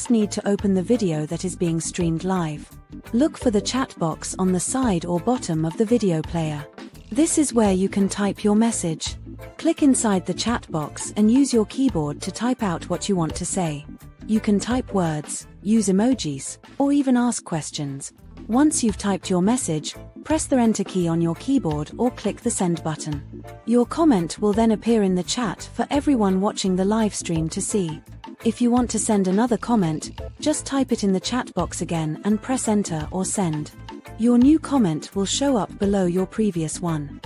just need to open the video that is being streamed live. Look for the chat box on the side or bottom of the video player. This is where you can type your message. Click inside the chat box and use your keyboard to type out what you want to say. You can type words, use emojis, or even ask questions. Once you've typed your message, press the enter key on your keyboard or click the send button. Your comment will then appear in the chat for everyone watching the live stream to see. If you want to send another comment, just type it in the chat box again and press enter or send. Your new comment will show up below your previous one.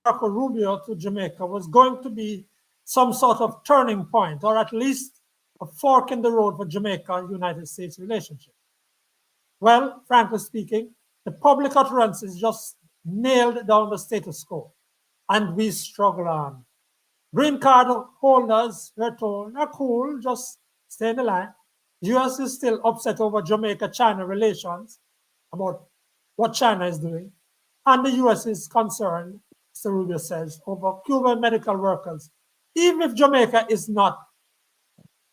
Marco Rubio to Jamaica was going to be some sort of turning point, or at least a fork in the road for Jamaica-United States relationship. Well, frankly speaking, the public utterances just nailed down the status quo, and we struggle on. Green card holders, we're told, are cool, just stay in the line. US is still upset over Jamaica-China relations, about what China is doing, and the US is concerned, Mr. Rubio says, over Cuban medical workers, even if Jamaica is not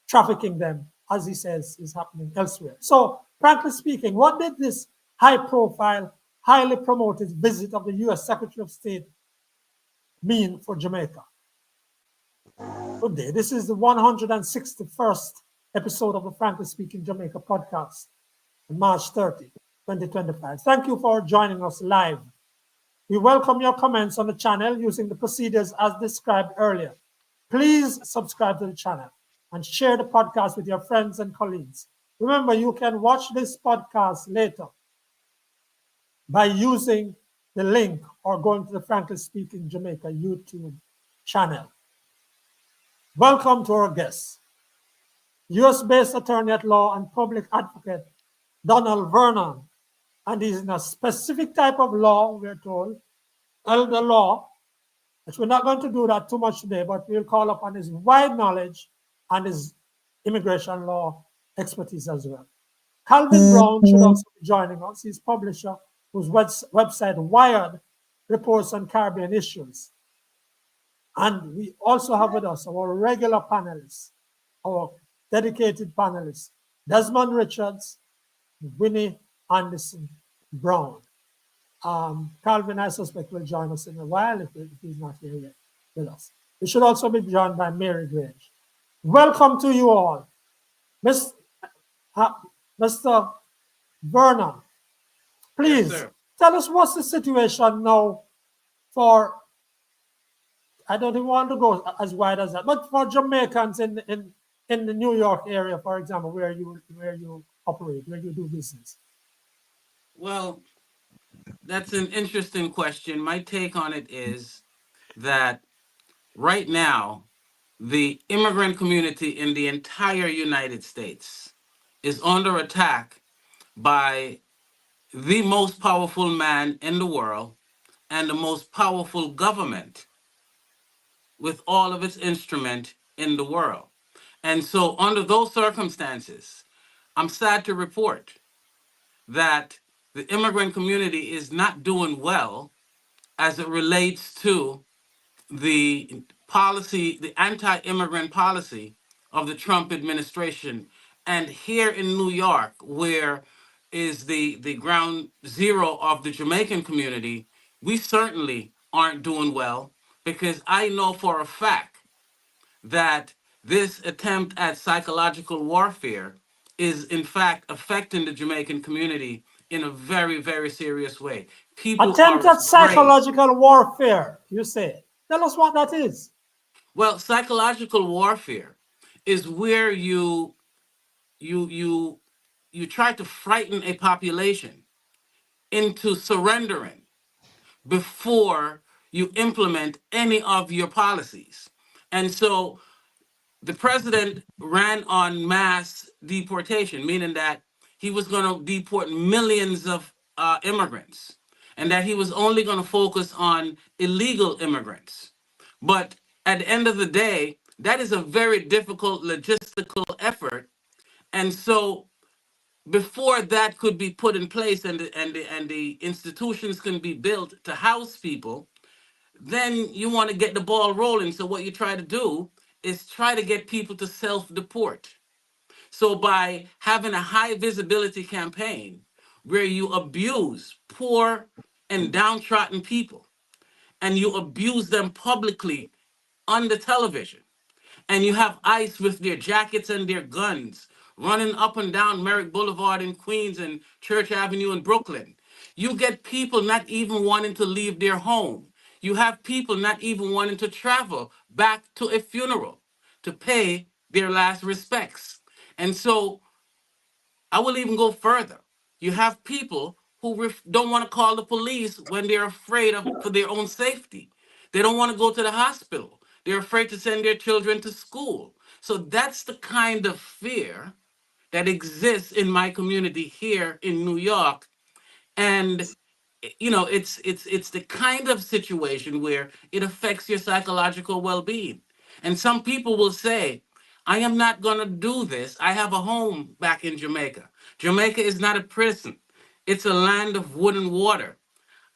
trafficking them, as he says is happening elsewhere. So, frankly speaking, what did this high-profile, highly promoted visit of the US Secretary of State mean for Jamaica? Good day. This is the 161st episode of the Frankly Speaking Jamaica Podcast on March 30, 2025. Thank you for joining us live. We welcome your comments on the channel using the procedures as described earlier. Please subscribe to the channel and share the podcast with your friends and colleagues. Remember, you can watch this podcast later by using the link or going to the Frankly Speaking Jamaica YouTube channel. Welcome to our guests, US-based attorney at law and public advocate Donald Vernon, and he's in a specific type of law, we're told, elder law, which we're not going to do that too much today, but we'll call upon his wide knowledge and his immigration law expertise as well. Calvin Brown should also be joining us. He's publisher whose website Wired reports on Caribbean issues. And we also have with us our regular panelists, our dedicated panelists, Desmond Richards, Winnie Anderson Brown. Calvin, I suspect, will join us in a while if he's not here yet with us. We should also be joined by Mary Grange. Welcome to you all. Mr. Vernon, please tell us what's the situation now for, I don't even want to go as wide as that, but for Jamaicans in the New York area, for example, where you operate, where you do business. Well, that's an interesting question. My take on it is that right now, the immigrant community in the entire United States is under attack by the most powerful man in the world and the most powerful government with all of its instrument in the world. And so under those circumstances, I'm sad to report that the immigrant community is not doing well as it relates to the policy, the anti-immigrant policy of the Trump administration. And here in New York, where is the ground zero of the Jamaican community, we certainly aren't doing well, because I know for a fact that this attempt at psychological warfare is in fact affecting the Jamaican community in a very, very serious way. People attempt at psychological warfare, you say. Tell us what that is. Well, psychological warfare is where you try to frighten a population into surrendering before you implement any of your policies. And so the president ran on mass deportation, meaning that he was going to deport millions of immigrants and that he was only going to focus on illegal immigrants. But at the end of the day, that is a very difficult logistical effort. And so before that could be put in place and the institutions can be built to house people, then you want to get the ball rolling. So what you try to do is try to get people to self-deport. So by having a high visibility campaign where you abuse poor and downtrodden people and you abuse them publicly on the television, and you have ICE with their jackets and their guns running up and down Merrick Boulevard in Queens and Church Avenue in Brooklyn. You get people not even wanting to leave their home. You have people not even wanting to travel back to a funeral to pay their last respects. And so I will even go further. You have people who don't want to call the police when they're afraid of for their own safety. They don't want to go to the hospital. They're afraid to send their children to school. So that's the kind of fear that exists in my community here in New York. And it's the kind of situation where it affects your psychological well-being. And some people will say, I am not going to do this. I have a home back in Jamaica. Jamaica is not a prison. It's a land of wood and water.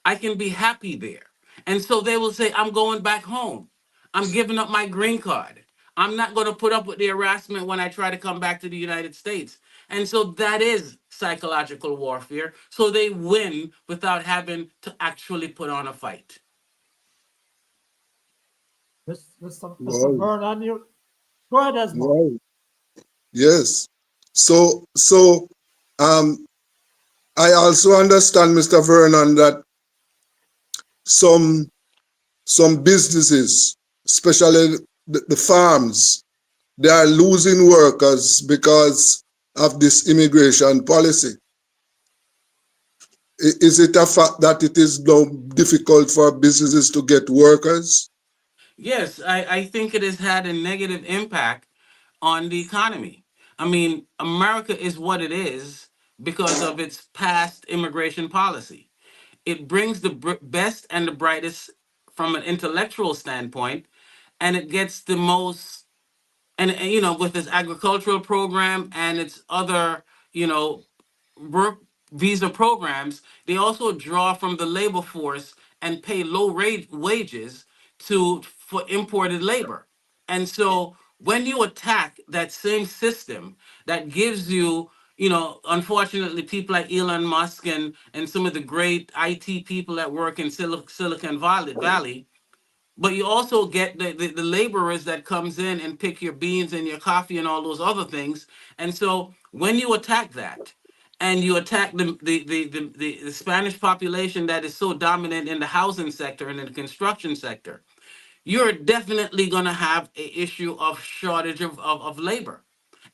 I can be happy there. And so they will say, I'm going back home. I'm giving up my green card. I'm not going to put up with the harassment when I try to come back to the United States. And so that is psychological warfare. So they win without having to actually put on a fight. Mr. Wow. Vernon, you go ahead, Desmond. Wow. Yes. So I also understand, Mr. Vernon, that some businesses, especially the farms, they are losing workers because of this immigration policy. Is it a fact that it is now difficult for businesses to get workers? Yes, I think it has had a negative impact on the economy. I mean, America is what it is because of its past immigration policy. It brings the best and the brightest from an intellectual standpoint, and it gets the most, and with its agricultural program and its other, work visa programs, they also draw from the labor force and pay low rate wages for imported labor. And so when you attack that same system that gives you, unfortunately, people like Elon Musk and some of the great IT people that work in Silicon Valley, but you also get the laborers that comes in and pick your beans and your coffee and all those other things. And so when you attack that, and you attack the Spanish population that is so dominant in the housing sector and in the construction sector, you're definitely going to have an issue of shortage of labor.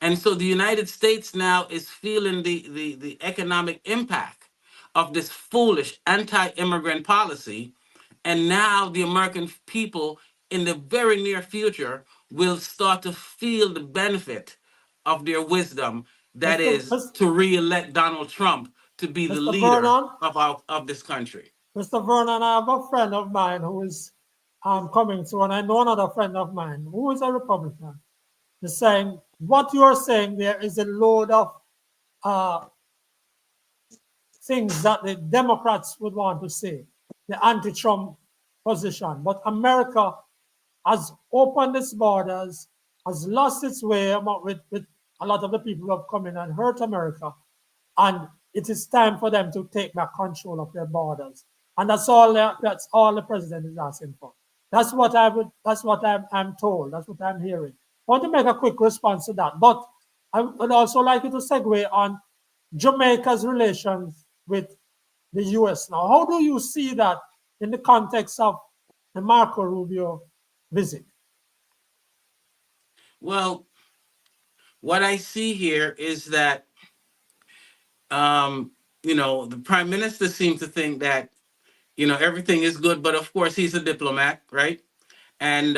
And so the United States now is feeling the economic impact of this foolish anti-immigrant policy. And now the American people in the very near future will start to feel the benefit of their wisdom, that is to re-elect Donald Trump to be the Mr. leader Vernon? of this country. Mr. Vernon, I have a friend of mine who is coming through, and I know another friend of mine who is a Republican. Is saying what you are saying there is a load of things that the Democrats would want to say, the anti-Trump position. But America has opened its borders, has lost its way with a lot of the people who have come in and hurt America. And it is time for them to take back control of their borders. And that's all the president is asking for. That's what I'm told. That's what I'm hearing. I want to make a quick response to that. But I would also like you to segue on Jamaica's relations with the US now. How do you see that in the context of the Marco Rubio visit? Well, what I see here is that, the prime minister seems to think that, everything is good, but of course he's a diplomat, right? And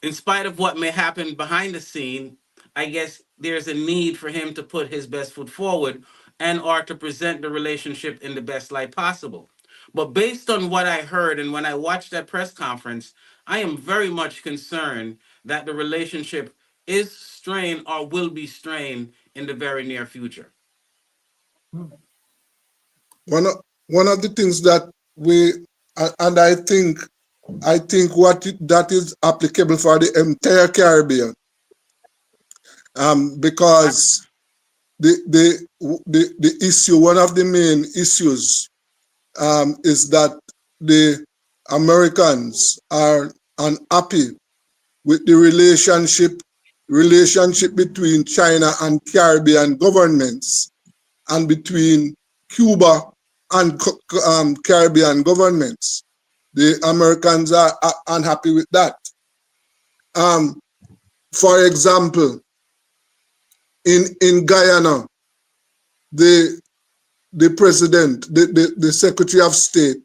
in spite of what may happen behind the scene, I guess there's a need for him to put his best foot forward and or to present the relationship in the best light possible. But based on what I heard and when I watched that press conference, I am very much concerned that the relationship is strained or will be strained in the very near future. One of the things that and I think that is applicable for the entire Caribbean, because the issue, one of the main issues, is that the Americans are unhappy with the relationship between China and Caribbean governments and between Cuba and Caribbean governments. The Americans are unhappy with that. For example, in Guyana, the president, the Secretary of State,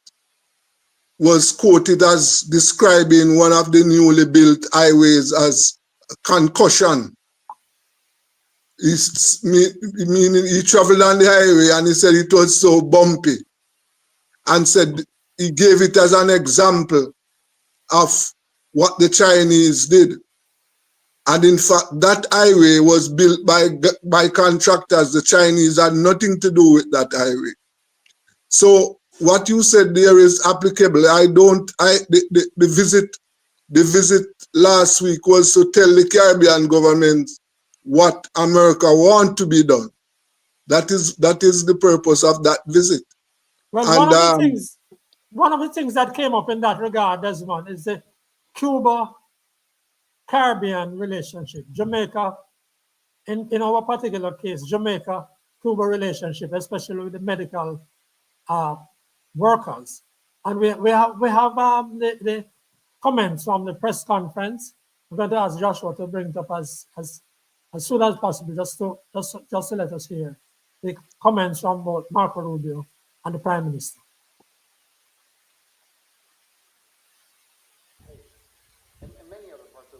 was quoted as describing one of the newly built highways as a concussion. Meaning he traveled on the highway and he said it was so bumpy, and said he gave it as an example of what the Chinese did. And in fact, that highway was built by contractors. The Chinese had nothing to do with that highway. So what you said there is applicable. The visit last week was to tell the Caribbean government what America want to be done. That is the purpose of that visit. Well, and one of the things that came up in that regard, Desmond, is the Cuba-Caribbean relationship. Jamaica, in our particular case, Jamaica-Cuba relationship, especially with the medical workers. And we have the comments from the press conference. I'm going to ask Joshua to bring it up as soon as possible, just to let us hear the comments from both Marco Rubio and the Prime Minister.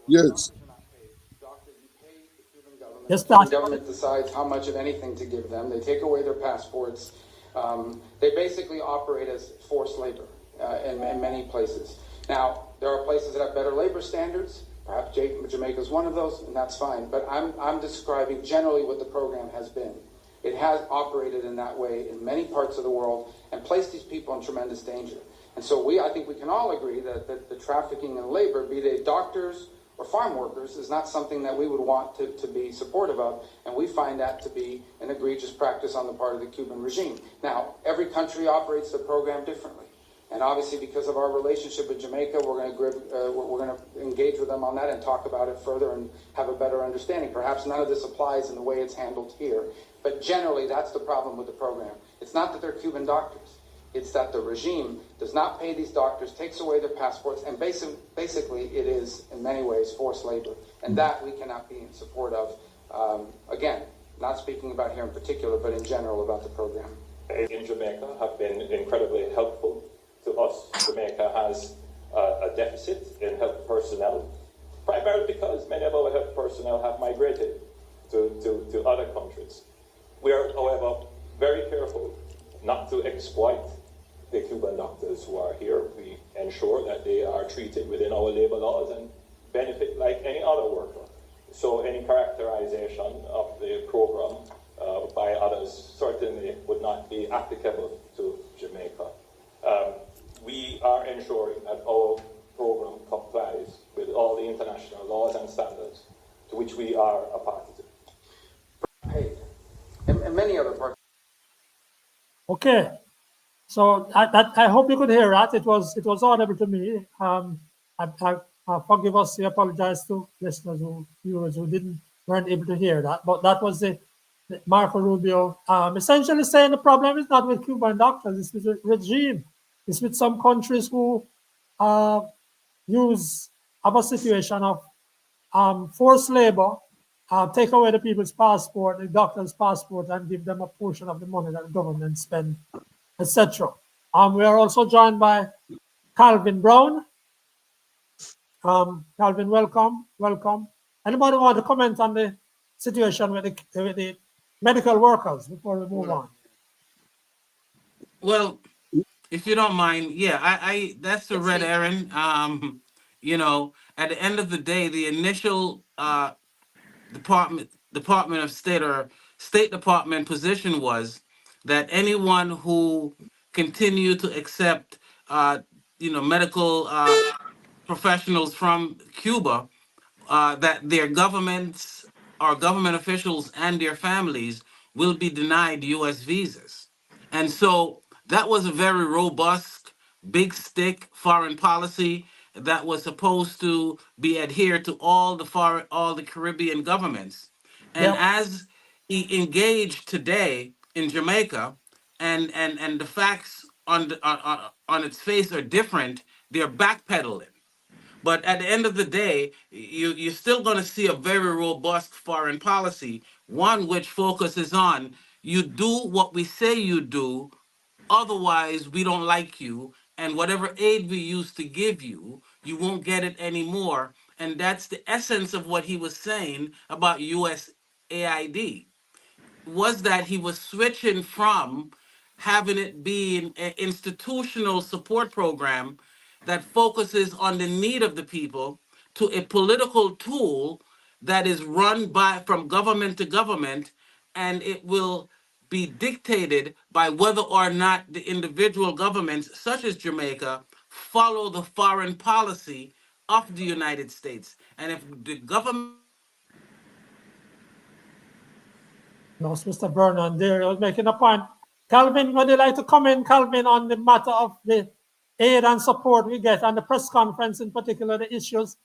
Yes. Yes, the government decides how much of anything to give them. They take away their passports. They basically operate as forced labor in many places. Now, there are places that have better labor standards. Perhaps Jamaica is one of those, and that's fine. But I'm describing generally what the program has been. It has operated in that way in many parts of the world and placed these people in tremendous danger. And so I think we can all agree that the trafficking in labor, be they doctors or farm workers, is not something that we would want to be supportive of. And we find that to be an egregious practice on the part of the Cuban regime. Now, every country operates the program differently. And obviously, because of our relationship with Jamaica, we're going to engage with them on that and talk about it further and have a better understanding. Perhaps none of this applies in the way it's handled here. But generally, that's the problem with the program. It's not that they're Cuban doctors. It's that the regime does not pay these doctors, takes away their passports, and basically it is, in many ways, forced labor. And that we cannot be in support of. Again, not speaking about here in particular, but in general about the program. In Jamaica have been incredibly helpful to us. Jamaica has a deficit in health personnel, primarily because many of our health personnel have migrated to other countries. We are, however, very careful not to exploit the Cuban doctors who are here. We ensure that they are treated within our labor laws and benefit like any other worker. So any characterization of the program by others certainly would not be applicable to Jamaica. We are ensuring that our program complies with all the international laws and standards to which we are a party to. And many other parts. Okay, so I hope you could hear that. It was audible to me. Forgive us. We apologize to listeners viewers who weren't able to hear that. But that was the Marco Rubio essentially saying the problem is not with Cuban doctors. It's with the regime. It's with some countries who have a situation of forced labor. Take away the people's passport, the doctor's passport, and give them a portion of the money that the government spend, etc. We are also joined by Calvin Brown. Calvin, welcome. Anybody want to comment on the situation with the medical workers before we move on? Well, if you don't mind, yeah, I that's a red herring. At the end of the day, the initial Department of State or State Department position was that anyone who continued to accept, medical professionals from Cuba, that their governments or government officials and their families will be denied U.S. visas. And so that was a very robust, big stick foreign policy that was supposed to be adhered to all the Caribbean governments. And Yep. as he engaged today in Jamaica, and the facts on its face are different, they're backpedaling. But at the end of the day, you're still going to see a very robust foreign policy, one which focuses on you do what we say you do, otherwise we don't like you, and whatever aid we used to give you, you won't get it anymore. And that's the essence of what he was saying about USAID, was that he was switching from having it be an institutional support program that focuses on the need of the people to a political tool that is run by from government to government, and it will be dictated by whether or not the individual governments such as Jamaica follow the foreign policy of the United States. And if the government Lost Mr. Vernon there. I was making a point. Calvin, would you like to comment, Calvin, on the matter of the aid and support we get and the press conference in particular, the issues?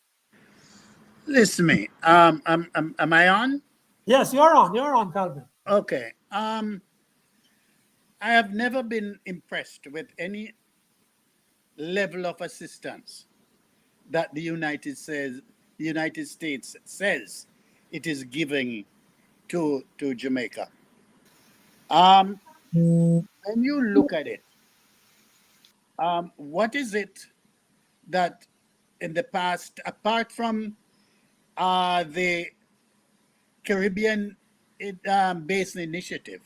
Listen to me. Am I on? Yes, you're on, Calvin. Okay. I have never been impressed with any level of assistance that the United States says it is giving to Jamaica. When you look at it, what is it that in the past, apart from the Caribbean Basin Initiative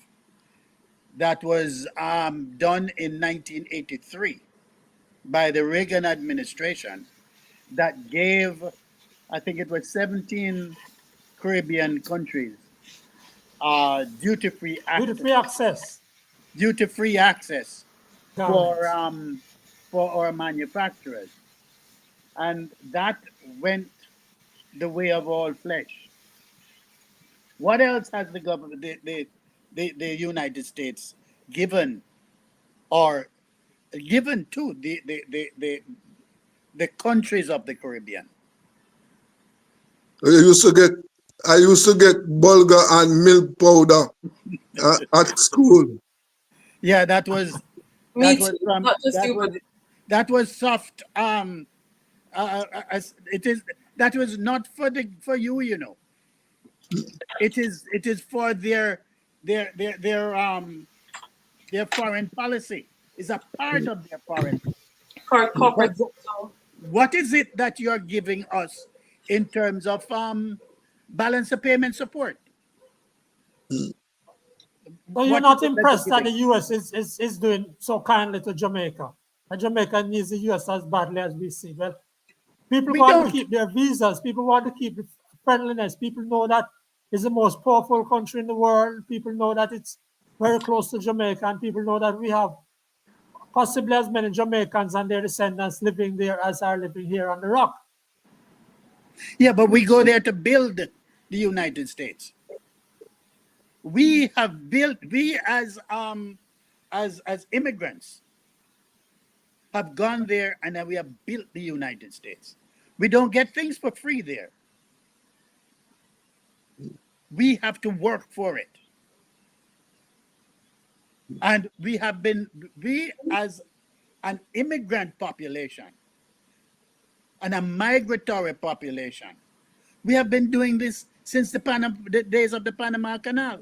that was done in 1983 by the Reagan administration, that gave, I think it was 17 Caribbean countries duty-free access for our manufacturers, and that went the way of all flesh. What else has the government, the United States given to the countries of the Caribbean? I used to get bulgur and milk powder at school. Yeah, that was soft. That was not for you, you know. It is for their foreign policy. It's a part of their foreign corporate. What is it that you're giving us in terms of balance of payment support? Well, you're not impressed that the U.S. is doing so kindly to Jamaica. And Jamaica needs the U.S. as badly as we see. Well, people want to keep their visas. People want to keep the friendliness. People know that it's the most powerful country in the world. People know that it's very close to Jamaica. And people know that we have possibly as many Jamaicans and their descendants living there as are living here on the rock. Yeah, but we go there to build the United States. We as immigrants have gone there and we have built the United States. We don't get things for free there. We have to work for it. And we as an immigrant population and a migratory population, we have been doing this since the days of the Panama Canal.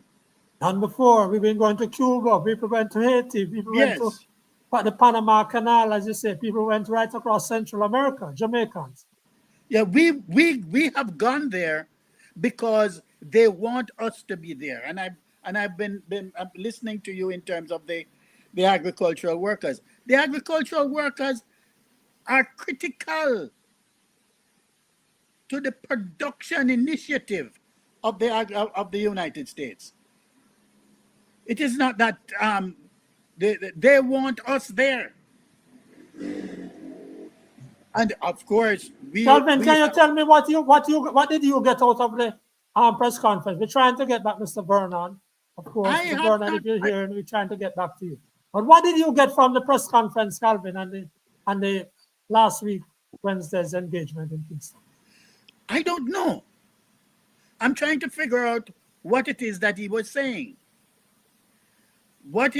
And before, we've been going to Cuba, people went to Haiti, people went to the Panama Canal, as you say, people went right across Central America, Jamaicans. Yeah, we have gone there because they want us to be there. And I've been listening to you in terms of the agricultural workers. The agricultural workers are critical to the production initiative of the United States. It is not that they want us there. And of course, Calvin, can you tell me what did you get out of the press conference? We're trying to get back Mr. Vernon, of course. Mr. Vernon, if you're here, and we're trying to get back to you. But what did you get from the press conference, Calvin, and the last week Wednesday's engagement in Kingston? I don't know. I'm trying to figure out what it is that he was saying. What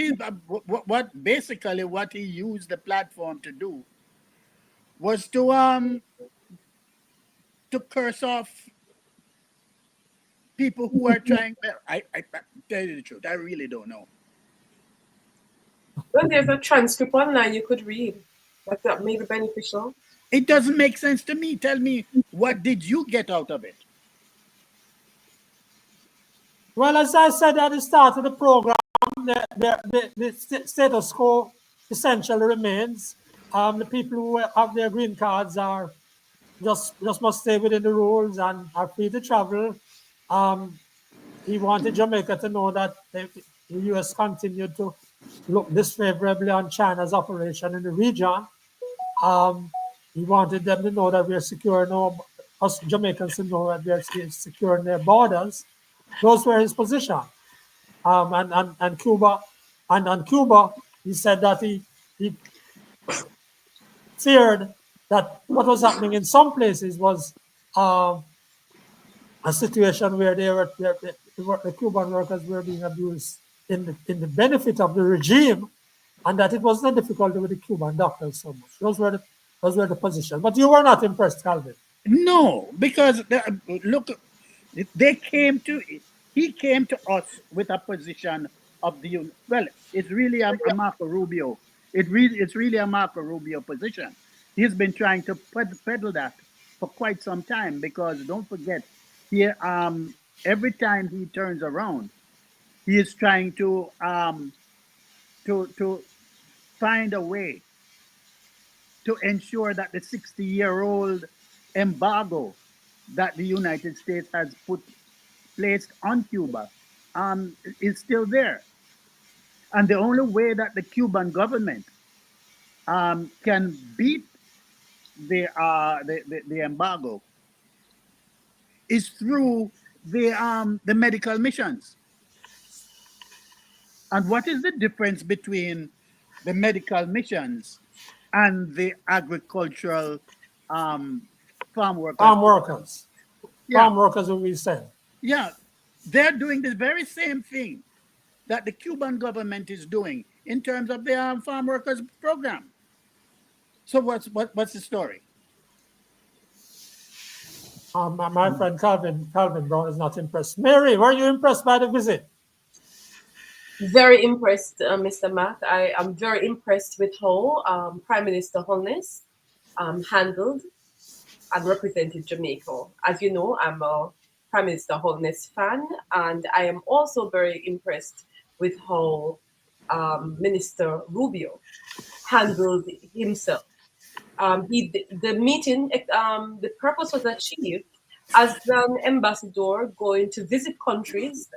basically what he used the platform to do was to curse off people who are trying. I tell you the truth, I really don't know. Well, there's a transcript online you could read. That may be beneficial. It doesn't make sense to me. Tell me, what did you get out of it? Well, as I said at the start of the program, the status quo essentially remains. The people who have their green cards are just must stay within the rules and are free to travel. He wanted Jamaica to know that the U.S. continued to look disfavorably on China's operation in the region. He wanted them to know that we are secure, us Jamaicans to know that we are secure in their borders. Those were his position. And Cuba, and on Cuba, he said that he feared that what was happening in some places was a situation where the Cuban workers were being abused in the benefit of the regime, and that it wasn't difficult with the Cuban doctors so much. Those were the positions. But you were not impressed, Calvin. No, because look, he came to us with a position of it's really a Marco Rubio. It's really a Marco Rubio position. He's been trying to peddle that for quite some time, because don't forget, here every time he turns around, he is trying to find a way to ensure that the 60-year-old embargo that the United States has placed on Cuba is still there. And the only way that the Cuban government can beat the embargo is through the medical missions. And what is the difference between the medical missions and the agricultural farm workers? Farm workers. Yeah. Farm workers, will we say? Yeah, they're doing the very same thing that the Cuban government is doing in terms of their farm workers program. So what's the story? My friend Calvin Brown is not impressed. Mary, were you impressed by the visit? Very impressed, Mr. Matt. I am very impressed with how Prime Minister Holness handled and represented Jamaica. As you know, I'm a Prime Minister Holness fan, and I am also very impressed with how Minister Rubio handled himself. The meeting, the purpose was achieved. As an ambassador going to visit countries,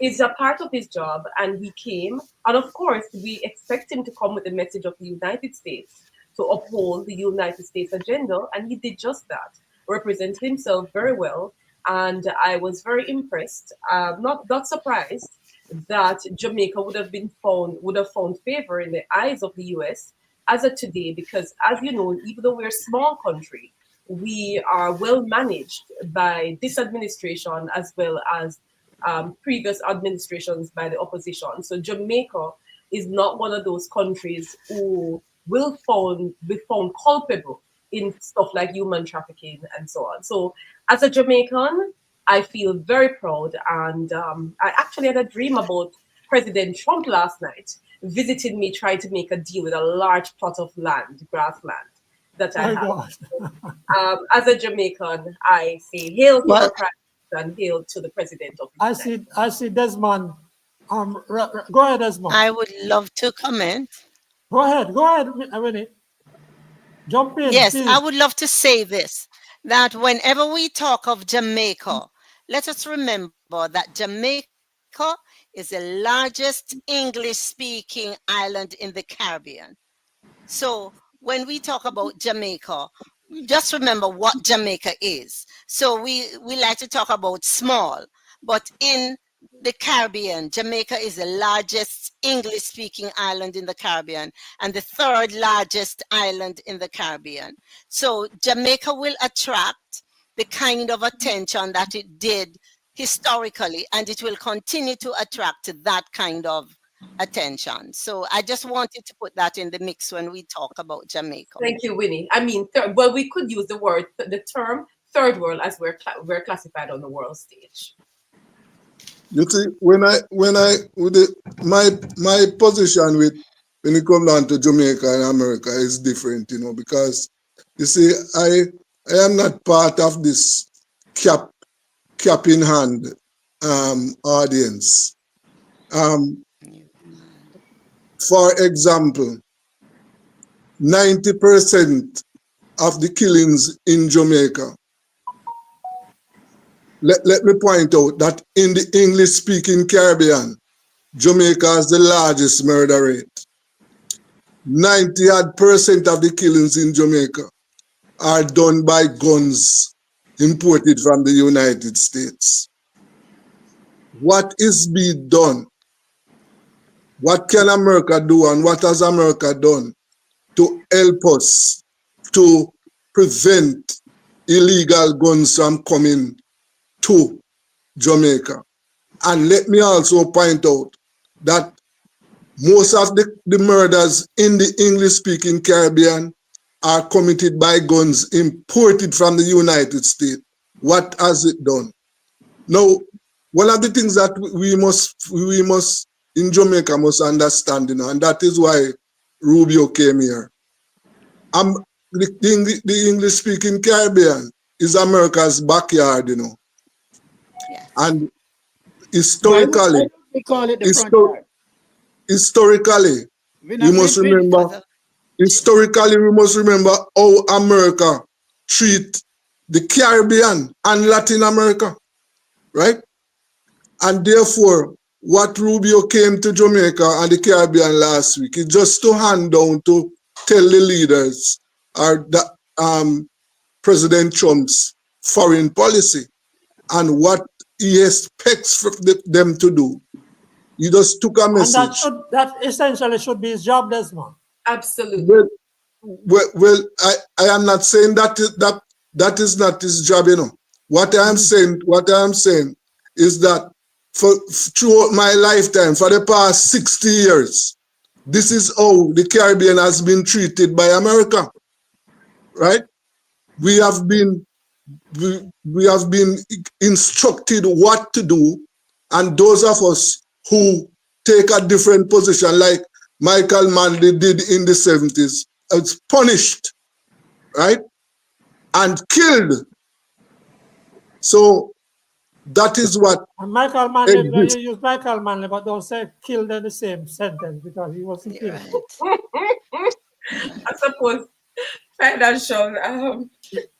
is a part of his job, and he came. And of course, we expect him to come with the message of the United States to uphold the United States agenda, and he did just that. Represented himself very well, and I was very impressed. Not surprised that Jamaica would have found favor in the eyes of the U.S. as of today, because as you know, even though we're a small country, we are well managed by this administration as well as previous administrations by the opposition. So Jamaica is not one of those countries who will be found culpable in stuff like human trafficking and so on. So as a Jamaican, I feel very proud, and I actually had a dream about President Trump last night visiting me, trying to make a deal with a large plot of land, grassland, that I My have. God. As a Jamaican, I say hail to Well, our Prime Minister and hail to the President of the United States. I see Desmond. Go ahead, Desmond. I would love to comment. Go ahead, Winnie. Jump in, Yes, please. I would love to say this, that whenever we talk of Jamaica, let us remember that Jamaica is the largest English-speaking island in the Caribbean. So when we talk about Jamaica, just remember what Jamaica is. So we like to talk about small, but in the Caribbean, Jamaica is the largest English-speaking island in the Caribbean and the third largest island in the Caribbean. So Jamaica will attract the kind of attention that it did historically, and it will continue to attract that kind of attention. So I just wanted to put that in the mix when we talk about Jamaica. Thank you, Winnie. I mean, well, we could use the term third world as we're classified on the world stage. You see, my position when it comes down to Jamaica and America is different, because you see, I am not part of this cap in hand audience. For example, 90% of the killings in Jamaica. Let me point out that in the English-speaking Caribbean, Jamaica has the largest murder rate. 90% of the killings in Jamaica are done by guns imported from the United States. What is being done? What can America do, and what has America done to help us to prevent illegal guns from coming to Jamaica? And let me also point out that most of the murders in the English-speaking Caribbean are committed by guns imported from the United States. What has it done? Now, one of the things that we must in Jamaica must understand, and that is why Rubio came here. The English-speaking Caribbean is America's backyard, Yes. And historically, we call it the front yard. Historically, we must remember how America treat the Caribbean and Latin America, right? And therefore, what Rubio came to Jamaica and the Caribbean last week is just to hand down to tell the leaders President Trump's foreign policy and what he expects them to do. He just took a message. And that essentially should be his job, Desmond. Absolutely. Well, I am not saying that is not his job, What I am saying is that throughout my lifetime, for the past 60 years, this is how the Caribbean has been treated by America, right? We have been instructed what to do, and those of us who take a different position, like Michael Manley did in the 70s, is punished, right? And killed. So that is what. And Michael Manley, you use Michael Manley, but don't say killed in the same sentence because he wasn't killed. Right. I suppose financial.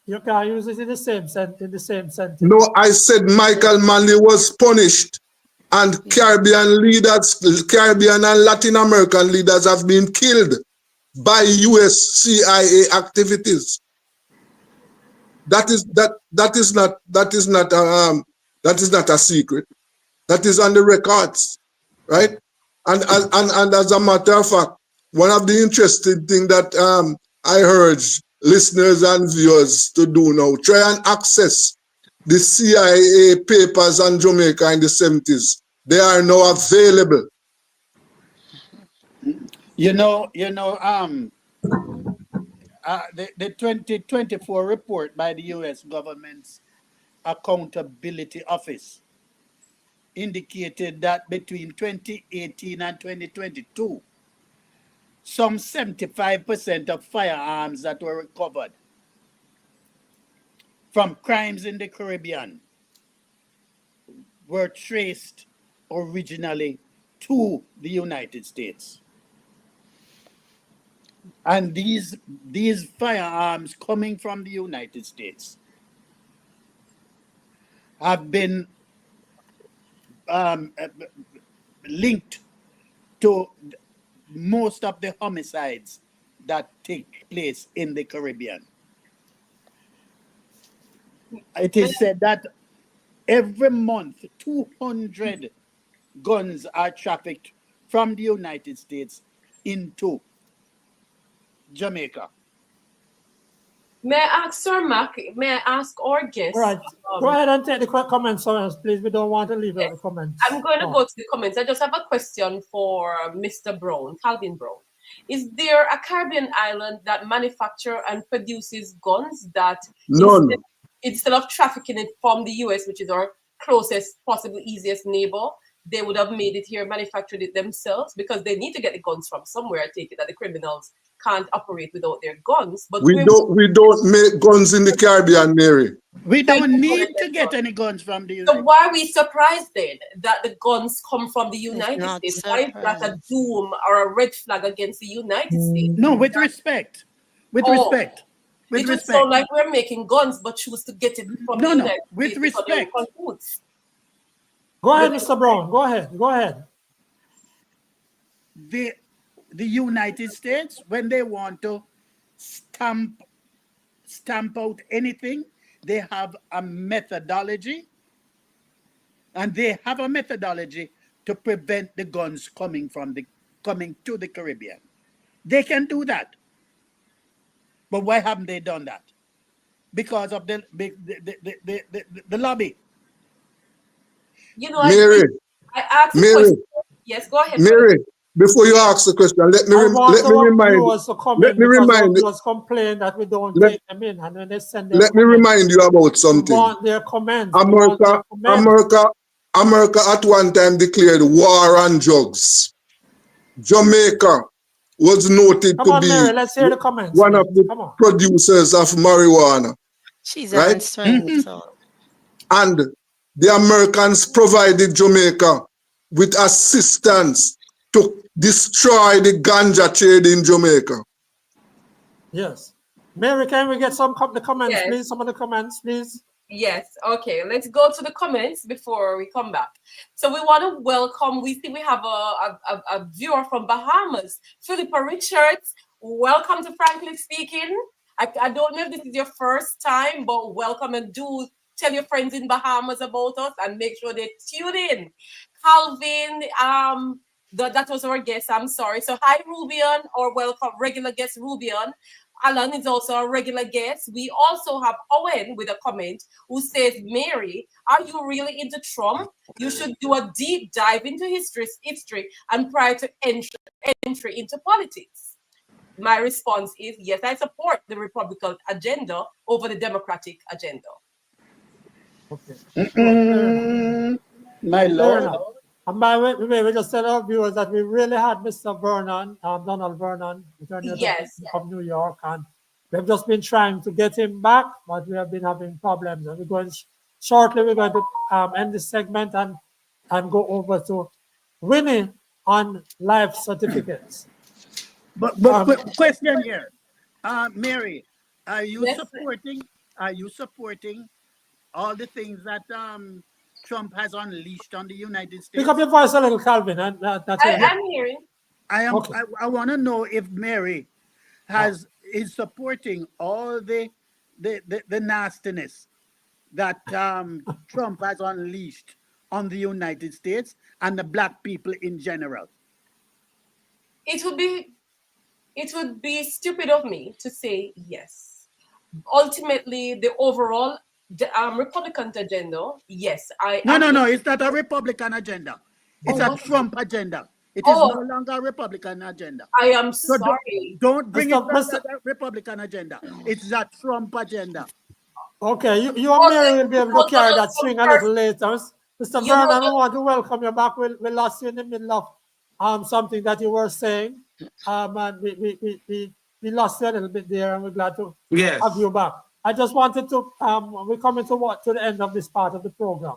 You can't use it in the same sentence. No, I said Michael Manley was punished, and Caribbean and Latin American leaders have been killed by U.S. CIA activities. That is not a secret. That is on the records, right? And as a matter of fact, one of the interesting things that I urge listeners and viewers to do now, try and access the CIA papers on Jamaica in the 70s. They are now available. The 2024 report by the U.S. government's Accountability Office indicated that between 2018 and 2022, some 75% of firearms that were recovered from crimes in the Caribbean were traced originally to the United States. And these firearms coming from the United States have been linked to most of the homicides that take place in the Caribbean. It is said that every month 200 guns are trafficked from the United States into Jamaica. May I ask Sir Mac, may I ask our guest? All right. Go ahead and take the comments on us, please. We don't want to leave out the comments. I'm going to go to the comments. I just have a question for Mr. Brown, Calvin Brown. Is there a Caribbean island that manufactures and produces guns that None. instead of trafficking it from the US, which is our closest, possible easiest neighbor, they would have made it here, manufactured it themselves, because they need to get the guns from somewhere. I take it that the criminals can't operate without their guns. But we don't make guns in the Caribbean, Mary. We don't need to get any guns from the United States. So why are we surprised then that the guns come from the United States? Why is that a doom or a red flag against the United States? No, with respect. With respect. With it respect. would sound like we're making guns but choose to get it from the United States. With respect. Go ahead, Mr. Brown. Go ahead. Go ahead. The United States, when they want to stamp out anything, they have a methodology, and they have a methodology to prevent the guns coming to the Caribbean. They can do that. But why haven't they done that? Because of the lobby. You know, Mary, I asked Mary, question. Yes, go ahead. Mary, before you ask the question, let me remind you. Complain that we don't take them in, and when they send them. Let me remind you about something. Want their comments. America at one time declared war on drugs. Jamaica was noted to be Mary, let's hear the comments, one of the producers of marijuana. She's right? answering. And the Americans provided Jamaica with assistance to destroy the ganja trade in Jamaica. Yes. Mary, can we get some of the comments, yes. please? Some of the comments, please. Yes. Okay. Let's go to the comments before we come back. So we want to welcome. We see we have a viewer from Bahamas, Philippa Richards. Welcome to Frankly Speaking. I don't know if this is your first time, but welcome, and do tell your friends in Bahamas about us and make sure they tune in. Calvin, that was our guest. I'm sorry. So hi, Rubion, or welcome, regular guest Rubion. Alan is also a regular guest. We also have Owen with a comment who says, Mary, are you really into Trump? You should do a deep dive into history and prior to entry into politics. My response is, yes, I support the Republican agenda over the Democratic agenda. Okay. My Lord. And by the way, we just tell our viewers that we really had Mr. Vernon, Donald Vernon, of New York, and we've just been trying to get him back, but we have been having problems. And we're going to end this segment and go over to Winnie on life certificates. But question here, Mary, are you supporting all the things that Trump has unleashed on the United States? Pick up your voice a little, Calvin. I'm hearing. I want to know if Mary is supporting all the nastiness that Trump has unleashed on the United States and the black people in general. It would be stupid of me to say yes. Ultimately, the overall Republican agenda, yes. No, it's not a Republican agenda. It's a Trump agenda. It is no longer a Republican agenda. I am sorry. Don't bring it back to the Republican agenda. It's a Trump agenda. Okay, you and Mary will be able to carry that swing a little later. Mr. Vernon, I want to welcome you back. We lost you in the middle of something that you were saying. And we lost you a little bit there, and we're glad to Yes. have you back. I just wanted to, we're coming to the end of this part of the program.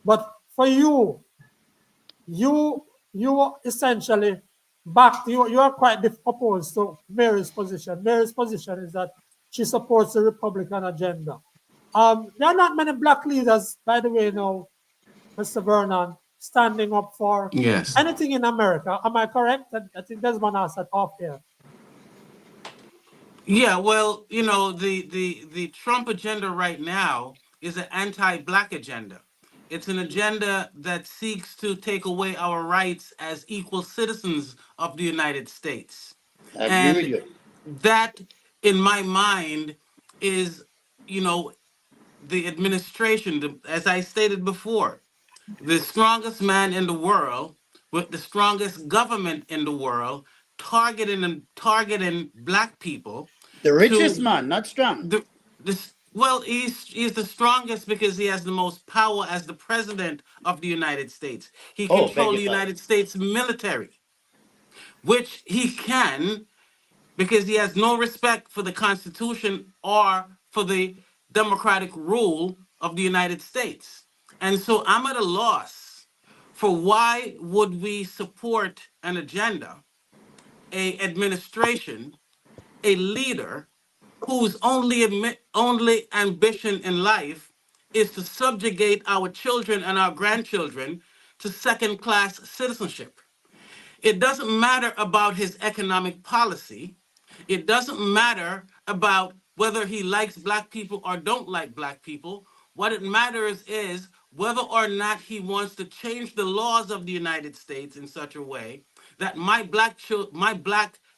But for you essentially you are quite opposed to Mary's position. Mary's position is that she supports the Republican agenda. There are not many black leaders, by the way, now, Mr. Vernon, standing up for Yes. anything in America. Am I correct? I think Desmond asked that off here. Yeah, well, you know, the Trump agenda right now is an anti-black agenda. It's an agenda that seeks to take away our rights as equal citizens of the United States. I agree with you. That, in my mind, is, you know, the administration, as I stated before, the strongest man in the world with the strongest government in the world targeting black people. The richest man, not strong. Well, he's the strongest because he has the most power as the president of the United States. He controls the United States military, which he can because he has no respect for the Constitution or for the democratic rule of the United States. And so I'm at a loss for why would we support an agenda, a administration, a leader whose only ambition in life is to subjugate our children and our grandchildren to second-class citizenship. It doesn't matter about his economic policy. It doesn't matter about whether he likes black people or don't like black people. What it matters is whether or not he wants to change the laws of the United States in such a way that my black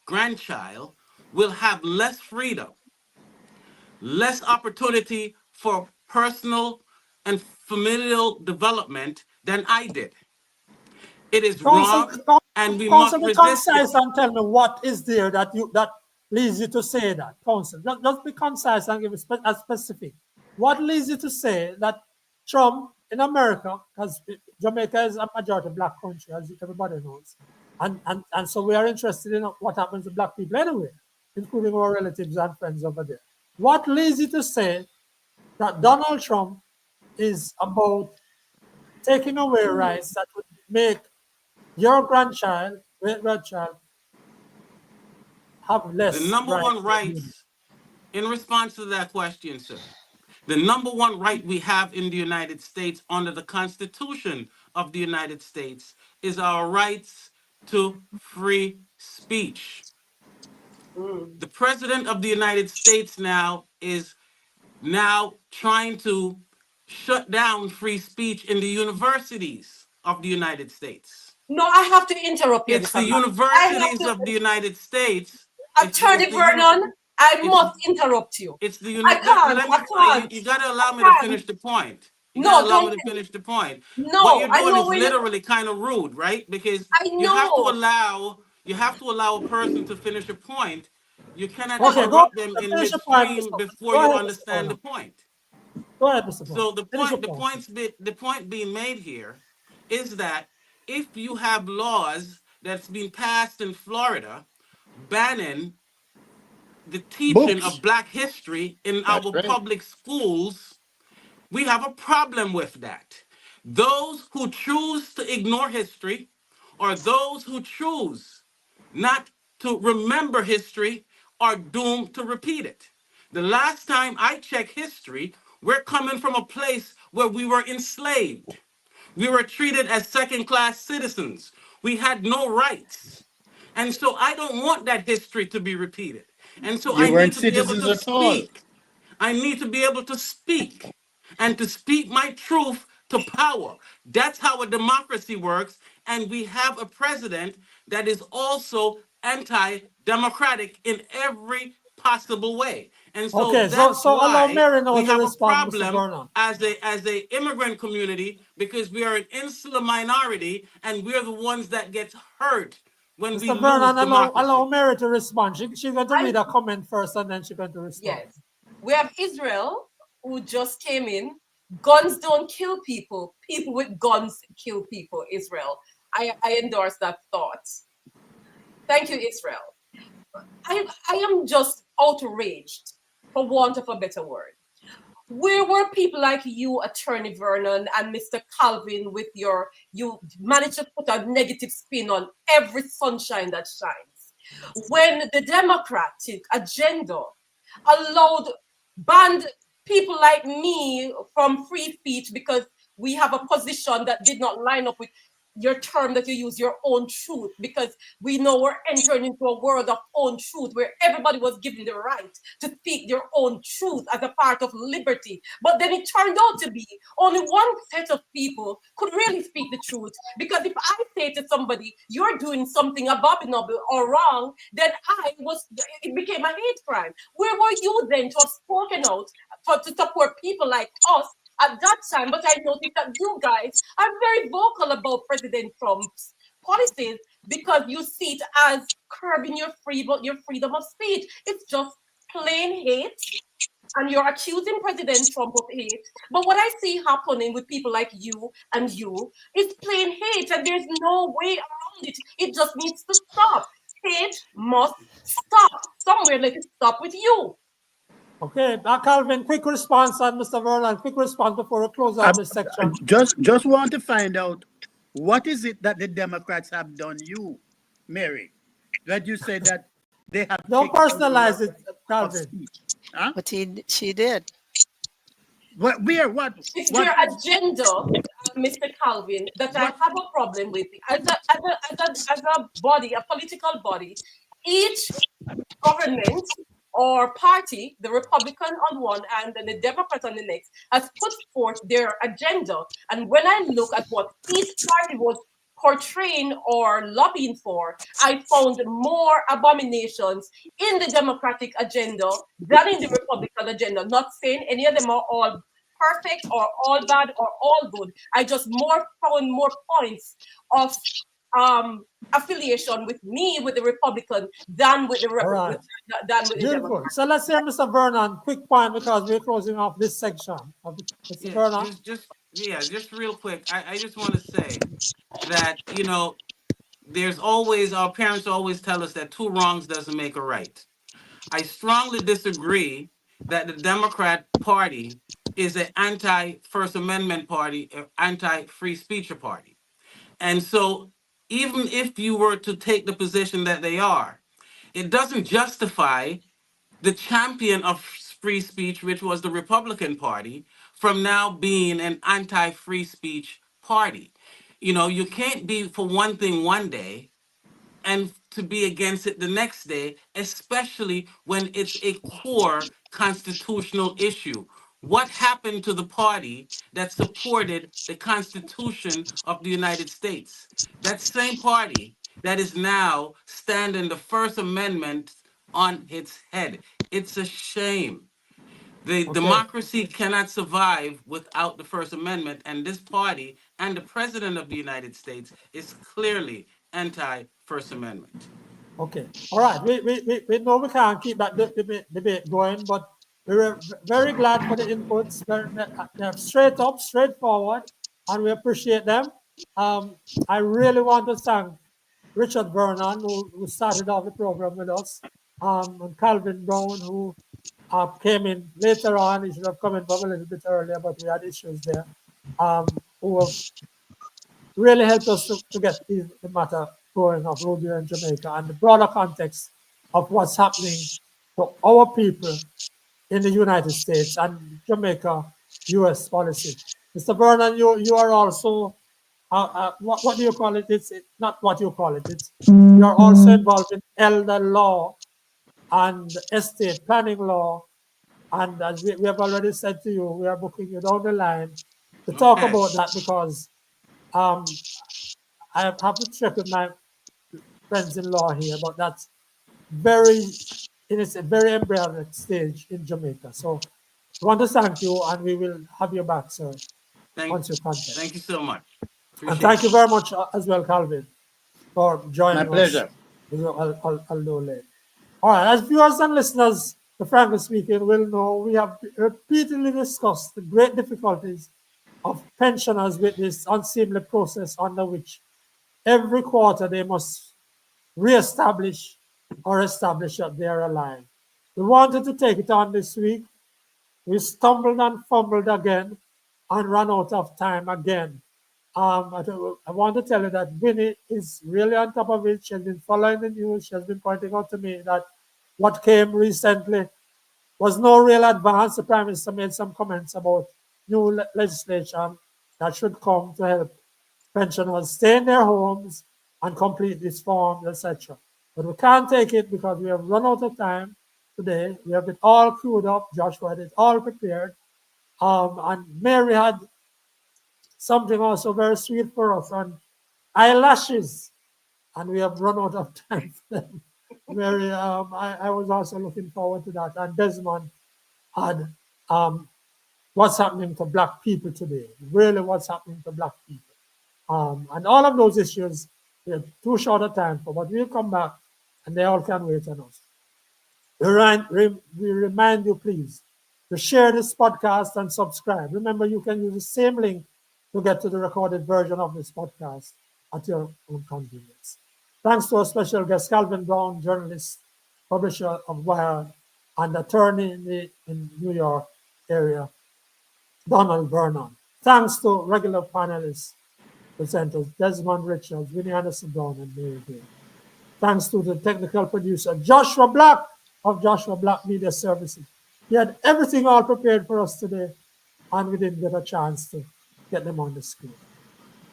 grandchild will have less freedom, less opportunity for personal and familial development than I did. It is wrong, and we must resist it. Concise and tell me what is there that leads you to say that, Counsel. Just be concise and give a specific. What leads you to say that Trump in America, because Jamaica is a majority black country, as everybody knows, and so we are interested in what happens to black people anyway, including our relatives and friends over there. What leads you to say that Donald Trump is about taking away rights that would make your grandchild, great-grandchild, have less The number one rights, in response to that question, sir, the number one right we have in the United States under the Constitution of the United States is our rights to free speech. The President of the United States now is trying to shut down free speech in the universities of the United States. No, I have to interrupt you. It's the universities of the United States. Attorney Vernon, I must interrupt you. It's the I can't. You got to allow me to finish the point. No, allow me to finish the point. No, what you're doing is literally kind of rude, right? Because you have to allow a person to finish a point. You cannot interrupt them in midstream before you understand the point. Go ahead, Mr. So the point being made here is that if you have laws that's been passed in Florida banning the teaching of Black history in our public schools, we have a problem with that. Those who choose to ignore history or those who choose not to remember history are doomed to repeat it. The last time I checked history, we're coming from a place where we were enslaved. We were treated as second-class citizens. We had no rights. And so I don't want that history to be repeated. And so I need to be able to speak. I need to be able to speak and to speak my truth to power. That's how a democracy works. And we have a president that is also anti-democratic in every possible way. And so that's why we have a problem as a immigrant community, because we are an insular minority and we're the ones that get hurt when we lose democracy. Allow Mary to respond. She's going to read a comment first and then she's going to respond. Yes. We have Israel, who just came in. Guns don't kill people. People with guns kill people, Israel. I endorse that thought. Thank you, Israel. I am just outraged, for want of a better word. Where were people like you, Attorney Vernon, and Mr. Calvin, with you managed to put a negative spin on every sunshine that shines? When the Democratic agenda banned people like me from free speech because we have a position that did not line up with your term that you use, your own truth, because we know we're entering into a world of own truth where everybody was given the right to speak their own truth as a part of liberty. But then it turned out to be only one set of people could really speak the truth. Because if I say to somebody, you're doing something abominable or wrong, then it became a hate crime. Where were you then to have spoken out to support people like us at that time? But I noticed that you guys are very vocal about President Trump's policies because you see it as curbing your freedom of speech. It's just plain hate, and you're accusing President Trump of hate. But what I see happening with people like you and you is plain hate, and there's no way around it. It just needs to stop. Hate must stop. Somewhere let it stop with you. Okay, Calvin, quick response, and Mr. Vernon, quick response before we close out this section. Just want to find out, what is it that the Democrats have done you, Mary, that you say that they have... Don't personalize it, Calvin. Huh? But she did. What? It's their agenda, Mr. Calvin, that I have a problem with. As a body, a political body, each government or party, the Republican on one and then the Democrat on the next, has put forth their agenda. And when I look at what each party was portraying or lobbying for, I found more abominations in the Democratic agenda than in the Republican agenda. Not saying any of them are all perfect or all bad or all good. I just found more points of affiliation with me, with the Republican, than with the Democrat. So let's hear Mr. Vernon, quick point, because we're closing off this section. Mr. Vernon. Just real quick. I just want to say that, there's always, our parents always tell us that two wrongs doesn't make a right. I strongly disagree that the Democrat Party is an anti-First Amendment party, anti-free speech party. And so even if you were to take the position that they are, it doesn't justify the champion of free speech, which was the Republican Party, from now being an anti-free speech party. You can't be for one thing one day and to be against it the next day, especially when it's a core constitutional issue. What happened to the party that supported the Constitution of the United States? That same party that is now standing the First Amendment on its head. It's a shame. The democracy cannot survive without the First Amendment, and this party and the President of the United States is clearly anti-First Amendment. Okay, all right. We know we can't keep that debate going, but we were very glad for the inputs. They're straight up, straightforward, and we appreciate them. I really want to thank Richard Vernon, who started off the program with us, and Calvin Brown, who came in later on. He should have come in a little bit earlier, but we had issues there, who have really helped us to get the matter going of Rubio in Jamaica and the broader context of what's happening to our people in the United States and Jamaica U.S. policy. Mr. Vernon, you are also, what do you call it? It's not what you call it. You're also involved in elder law and estate planning law. And as we have already said to you, we are booking you down the line to talk about that, because I have to check with my friends-in-law here, but that's it's a very embryonic stage in Jamaica. So I want to thank you, and we will have you back, sir, once you contact. Thank you so much. And thank you very much as well, Calvin, for joining us. My pleasure. Although late. All right, as viewers and listeners, the Frankly Speaking will know, we have repeatedly discussed the great difficulties of pensioners with this unseemly process under which every quarter they must reestablish or establish that they are alive. We wanted to take it on this week. We stumbled and fumbled again and ran out of time again. I want to tell you that Winnie is really on top of it. She has been following the news. She has been pointing out to me that what came recently was no real advance. The Prime Minister made some comments about new legislation that should come to help pensioners stay in their homes and complete these forms, etc. But we can't take it because we have run out of time today. We have it all queued up. Joshua had it all prepared. And Mary had something also very sweet for us on eyelashes. And we have run out of time for them. Mary, I was also looking forward to that. And Desmond had what's happening to Black people today. Really what's happening to Black people. And all of those issues, we have too short a time for, but we'll come back and they all can wait on us. We remind you, please, to share this podcast and subscribe. Remember, you can use the same link to get to the recorded version of this podcast at your own convenience. Thanks to our special guest, Calvin Brown, journalist, publisher of Wired, and attorney in New York area, Donald Vernon. Thanks to regular panelists, presenters Desmond Richards, Winnie Anderson Brown, and Mary Gray. Thanks to the technical producer, Joshua Black of Joshua Black Media Services. He had everything all prepared for us today, and we didn't get a chance to get them on the screen.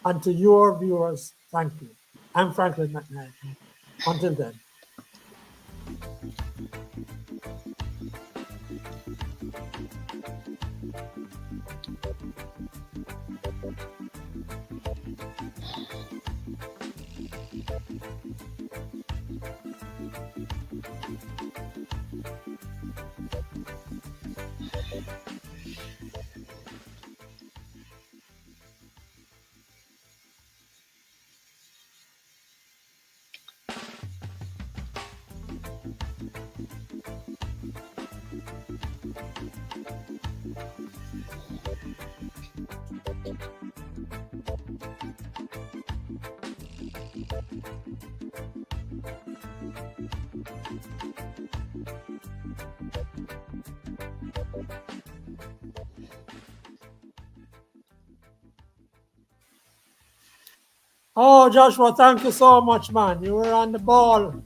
And to your viewers, thank you. I'm Frankly McKnight. Until then. Oh, Joshua, thank you so much, man. You were on the ball.